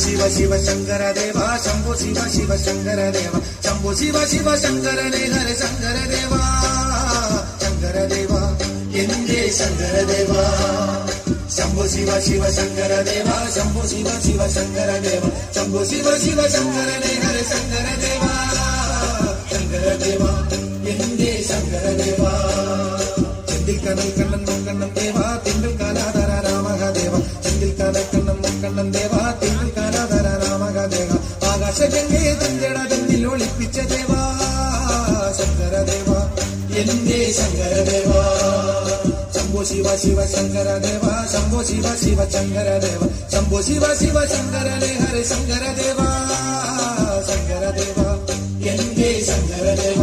शिव शिव शंकर देवा शंभो शिव शिव शंकर देवा शंभो शिव शिव शंकर ने हरे शंकर देवा एंदे शंकर देवा शंभो शिव शिव शंकर देवा शंभो शिव शिव शंकर देवा शंभो शिव शिव शंकर ने हरे शंकर देवा एंदे शंकर देवा ചെന്തിൽ കനൽ കണ്ണൻ കണ്ണൻ ദേവാ തിങ്കൾ കാലാധര രാമദേവ ചെന്തിൽ കനൽ കണ്ണൻ കണ്ണൻ ദേവാ തിങ്കൾ കാലാധര രാമദേവ ആകാശഗംഗയെ തഞ്ചട തന്നിൽ ഒളിപ്പിച്ച ദേവാ ശങ്കരദേവ എന്റെ ശങ്കരദേവ ശംഭോ ശിവ ശിവ ശങ്കരദേവ ശംഭോ ശിവ ശിവ ശങ്കരദേവ ശംഭോ ശിവ ശിവ ശങ്കരനെ ഹര ശങ്കരദേവ എന്റെ ശങ്കരദേവ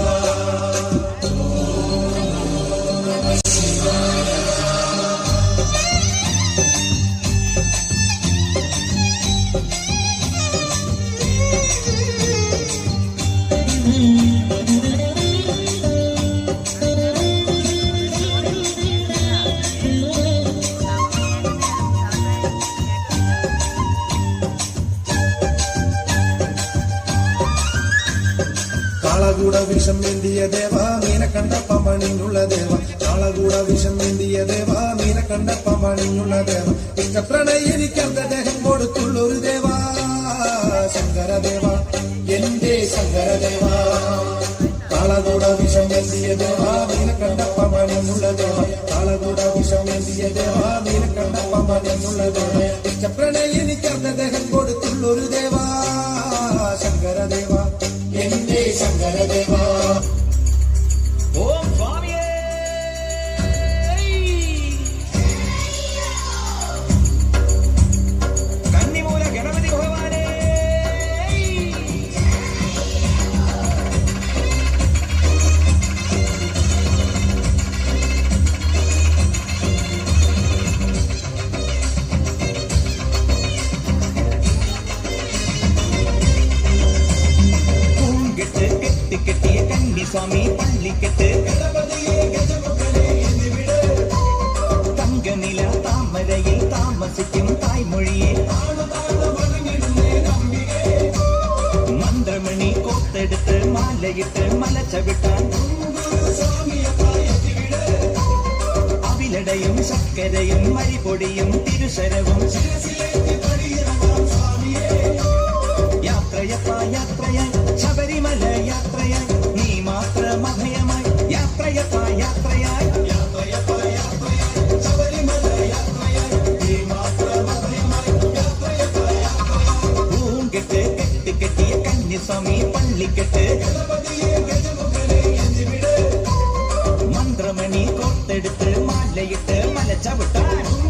കാളകൂട വിഷം എന്തിയ ദേവ മീന കണ്ടപ്പ മണിഞ്ഞുള്ള ദേവ കാളകൂട വിഷം എന്തിയ ദേവ മീന കണ്ടപ്പ മണിഞ്ഞുള്ള ദേവ ഇഷ്ടപ്രണയ എനിക്കർദ്ധ ദേഹം കൊടുത്തുള്ളൊരു ദേവ ശങ്കരദേവ എന്റെ ശങ്കരദേവ കാളകൂട വിഷം എന്തിയ ദേവ മീന കണ്ടപ്പ മണിഞ്ഞുള്ള ദേവ കാളകൂട വിഷം എന്തിയ ദേവ മീന കണ്ടപ്പ മണിഞ്ഞുള്ള ദേവ ഇഷ്ടപ്രണയ എനിക്കർദ്ധ ദേഹം കൊടുത്തുള്ളൊരു ദേവ ശങ്കരദേവ എന്റെ ശങ്കരദേവ ഓം സ്വാമിയേ കന്നിമൂല ഗണപതി ഭഗവാനേ കെട്ടിയ കന്നിസ്വാമി പള്ളിക്കെട്ട് തങ്കനില താമരയിൽ താമസിക്കും തായ്മൊഴിയെ മന്ത്രമണി കോത്തെടുത്ത് മാലയിട്ട് മല ചവിട്ടാൻ അവിലടയും ശർക്കരയും മരിപൊടിയും തിരുശരവും യാത്രയായി ശബരിമല യാത്രയായി നീ മാത്രം അഭയമായി യാത്രയായി ശബരിമല യാത്രയായി നീ മാത്രം അഭയമായി പൂങ്കെട്ട് കെട്ടിയ കന്യസ്വാമി പള്ളിക്കെട്ട് മന്ത്രമണി കോർത്തെടുത്ത് മാലയിട്ട് മല ചവിട്ടാൻ